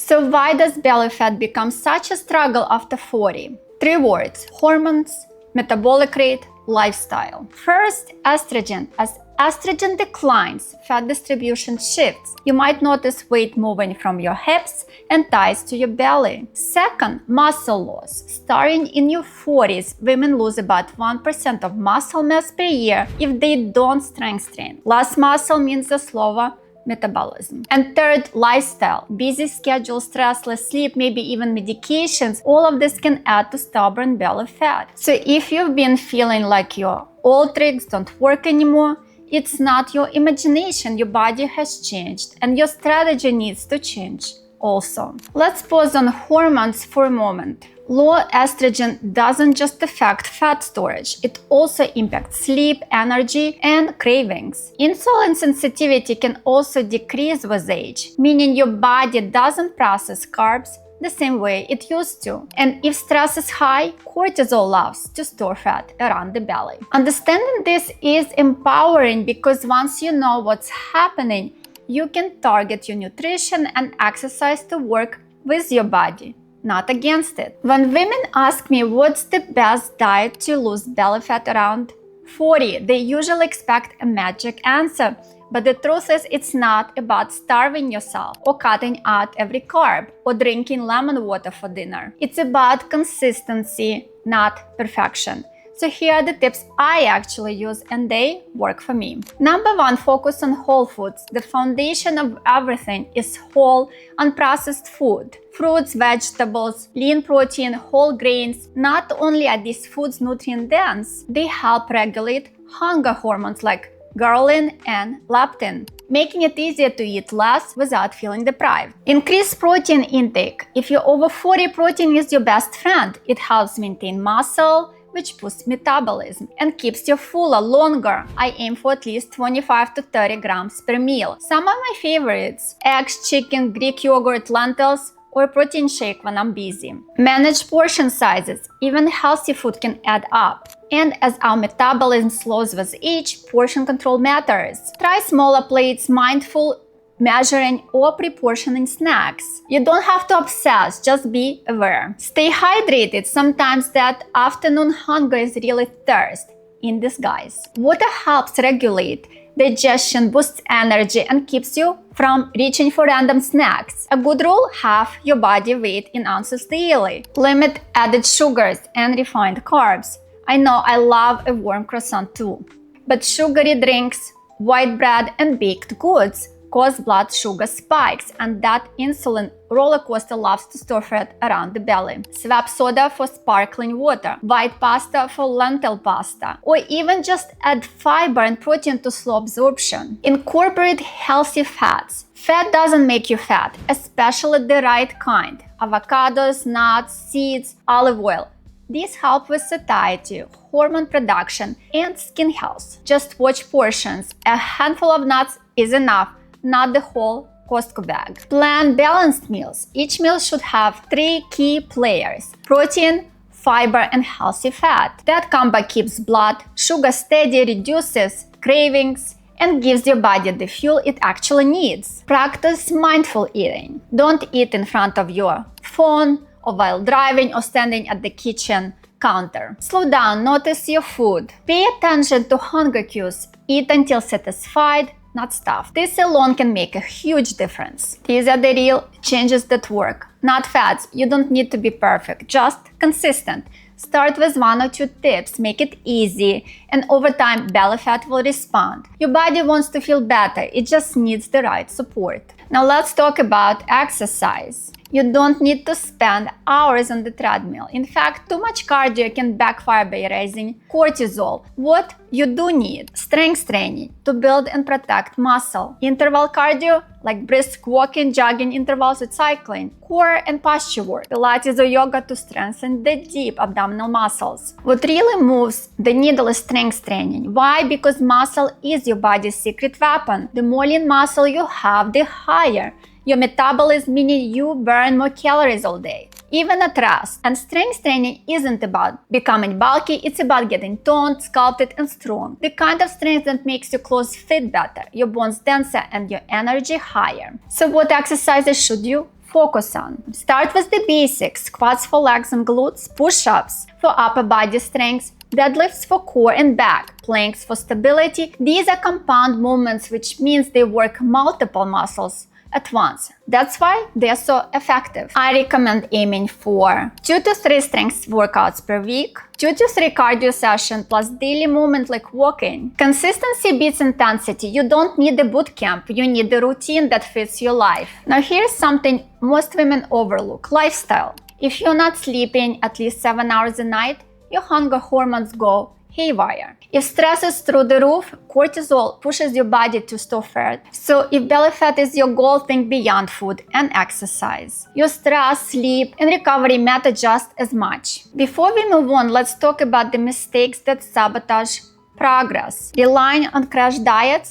So why does belly fat become such a struggle after 40? 3 words: hormones, metabolic rate, lifestyle. First, estrogen. As estrogen declines, fat distribution shifts. You might notice weight moving from your hips and thighs to your belly. Second, muscle loss. Starting in your 40s, women lose about 1% of muscle mass per year if they don't strength train. Less muscle means a slower metabolism. And third, lifestyle. Busy schedule, stressless sleep, maybe even medications, all of this can add to stubborn belly fat. So if you've been feeling like your old tricks don't work anymore, it's not your imagination. Your body has changed and your strategy needs to change also. Let's pause on hormones for a moment. Low estrogen doesn't just affect fat storage, it also impacts sleep, energy, and cravings. Insulin sensitivity can also decrease with age, meaning your body doesn't process carbs the same way it used to. And if stress is high, cortisol loves to store fat around the belly. Understanding this is empowering because once you know what's happening, you can target your nutrition and exercise to work with your body, not against it. When women ask me what's the best diet to lose belly fat around 40, they usually expect a magic answer. But the truth is, it's not about starving yourself or cutting out every carb or drinking lemon water for dinner. It's about consistency, not perfection. So here are the tips I actually use and they work for me. Number 1, focus on whole foods. The foundation of everything is whole, unprocessed food. Fruits, vegetables, lean protein, whole grains. Not only are these foods nutrient dense, they help regulate hunger hormones like ghrelin and leptin, making it easier to eat less without feeling deprived. Increase protein intake. If you're over 40, protein is your best friend. It helps maintain muscle, which boosts metabolism and keeps you fuller longer. I aim for at least 25 to 30 grams per meal. Some of my favorites: eggs, chicken, Greek yogurt, lentils, or a protein shake when I'm busy. Manage portion sizes. Even healthy food can add up. And as our metabolism slows with age, portion control matters. Try smaller plates, mindful measuring or pre-portioning snacks. You don't have to obsess, just be aware. Stay hydrated. Sometimes that afternoon hunger is really thirst in disguise. Water helps regulate digestion, boosts energy, and keeps you from reaching for random snacks. A good rule: half your body weight in ounces daily. Limit added sugars and refined carbs. I know I love a warm croissant too, but sugary drinks, white bread, and baked goods cause blood sugar spikes, and that insulin roller coaster loves to store fat around the belly. Swap soda for sparkling water, white pasta for lentil pasta, or even just add fiber and protein to slow absorption. Incorporate healthy fats. Fat doesn't make you fat, especially the right kind. Avocados, nuts, seeds, olive oil. These help with satiety, hormone production, and skin health. Just watch portions. A handful of nuts is enough, not the whole Costco bag. Plan balanced meals. Each meal should have 3 key players: protein, fiber, and healthy fat. That combo keeps blood sugar steady, reduces cravings, and gives your body the fuel it actually needs. Practice mindful eating. Don't eat in front of your phone or while driving or standing at the kitchen counter. Slow down, notice your food. Pay attention to hunger cues. Eat until satisfied, not stuffed. This alone can make a huge difference. These are the real changes that work, not fads. You don't need to be perfect, just consistent. Start with 1 or 2 tips, make it easy, and over time, belly fat will respond. Your body wants to feel better, it just needs the right support. Now let's talk about exercise. You don't need to spend hours on the treadmill. In fact, too much cardio can backfire by raising cortisol. What you do need: strength training to build and protect muscle, interval cardio like brisk walking, jogging intervals with cycling, core and posture work, Pilates or yoga to strengthen the deep abdominal muscles. What really moves the needle is strength training. Why? Because muscle is your body's secret weapon. The more lean muscle you have, the higher your metabolism, meaning you burn more calories all day, even at rest. And strength training isn't about becoming bulky, it's about getting toned, sculpted, and strong. The kind of strength that makes your clothes fit better, your bones denser, and your energy higher. So what exercises should you focus on. Start with the basics: squats for legs and glutes, push-ups for upper body strength, deadlifts for core and back, planks for stability. These are compound movements, which means they work multiple muscles at once. That's why they're so effective. I recommend aiming for 2 to 3 strength workouts per week, 2 to 3 cardio sessions plus daily movement like walking. Consistency beats intensity. You don't need a boot camp, you need a routine that fits your life. Now here's something most women overlook: lifestyle. If you're not sleeping at least 7 hours a night, your hunger hormones go haywire. If stress is through the roof, cortisol pushes your body to store fat. So if belly fat is your goal, think beyond food and exercise. Your stress, sleep, and recovery matter just as much. Before we move on, let's talk about the mistakes that sabotage progress. Relying on crash diets,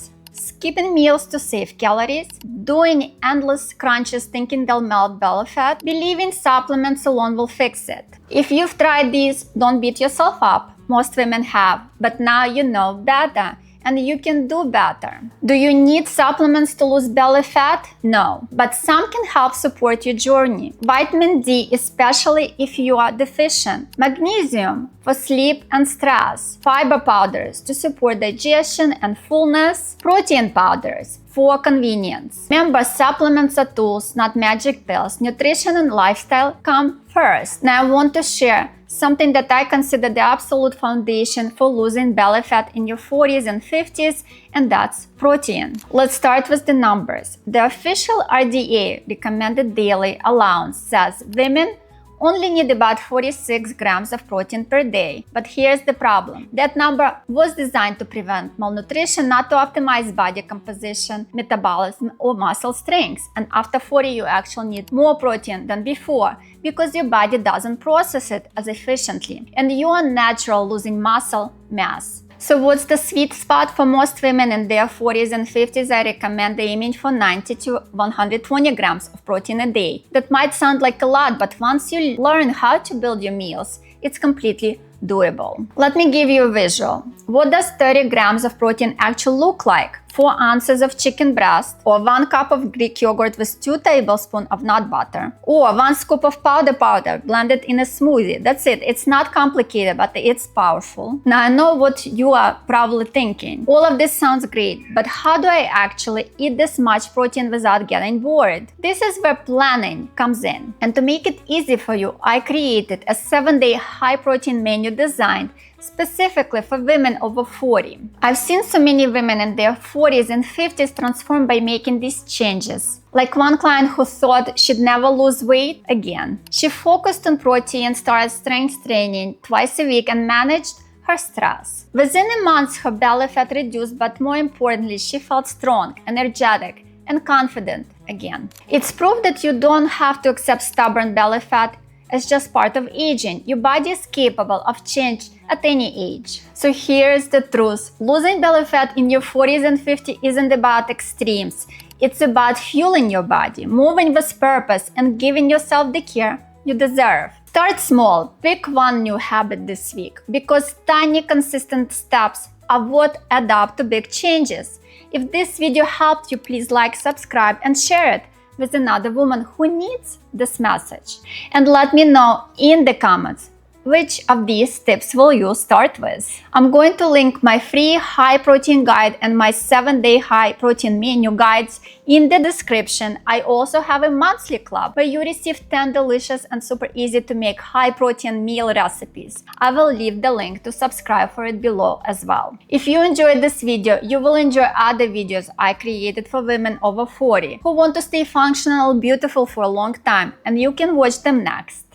skipping meals to save calories, doing endless crunches thinking they'll melt belly fat, believing supplements alone will fix it. If you've tried these, don't beat yourself up. Most women have, but now you know better, and you can do better. Do you need supplements to lose belly fat? No, but some can help support your journey. Vitamin D, especially if you are deficient. Magnesium for sleep and stress. Fiber powders to support digestion and fullness. Protein powders for convenience. Remember, supplements are tools, not magic pills. Nutrition and lifestyle come first. Now I want to share something that I consider the absolute foundation for losing belly fat in your 40s and 50s, and that's protein. Let's start with the numbers. The official RDA recommended daily allowance says women only need about 46 grams of protein per day. But here's the problem. That number was designed to prevent malnutrition, not to optimize body composition, metabolism, or muscle strength. And after 40, you actually need more protein than before because your body doesn't process it as efficiently, and you are natural losing muscle mass. So what's the sweet spot for most women in their 40s and 50s? I recommend aiming for 90 to 120 grams of protein a day. That might sound like a lot, but once you learn how to build your meals, it's completely doable. Let me give you a visual. What does 30 grams of protein actually look like? 4 ounces of chicken breast, or 1 cup of Greek yogurt with 2 tablespoons of nut butter, or 1 scoop of powder blended in a smoothie. That's it. It's not complicated, but it's powerful. Now I know what you are probably thinking. All of this sounds great, but how do I actually eat this much protein without getting bored? This is where planning comes in. And to make it easy for you, I created a 7-day high-protein menu designed specifically for women over 40. I've seen so many women in their 40s and 50s transform by making these changes. Like one client who thought she'd never lose weight again. She focused on protein, started strength training twice a week, and managed her stress. Within a month, her belly fat reduced, but more importantly, she felt strong, energetic, and confident again. It's proof that you don't have to accept stubborn belly fat as just part of aging. Your body is capable of change at any age. So here's the truth. Losing belly fat in your 40s and 50s isn't about extremes. It's about fueling your body, moving with purpose, and giving yourself the care you deserve. Start small. Pick one new habit this week, because tiny, consistent steps are what add up to big changes. If this video helped you, please like, subscribe, and share it with another woman who needs this message. And let me know in the comments which of these tips will you start with. I'm going to link my free high protein guide and my 7-day high protein menu guides in the description. I also have a monthly club where you receive 10 delicious and super easy to make high protein meal recipes. I will leave the link to subscribe for it below as well. If you enjoyed this video, you will enjoy other videos I created for women over 40 who want to stay functional, beautiful for a long time, and you can watch them next.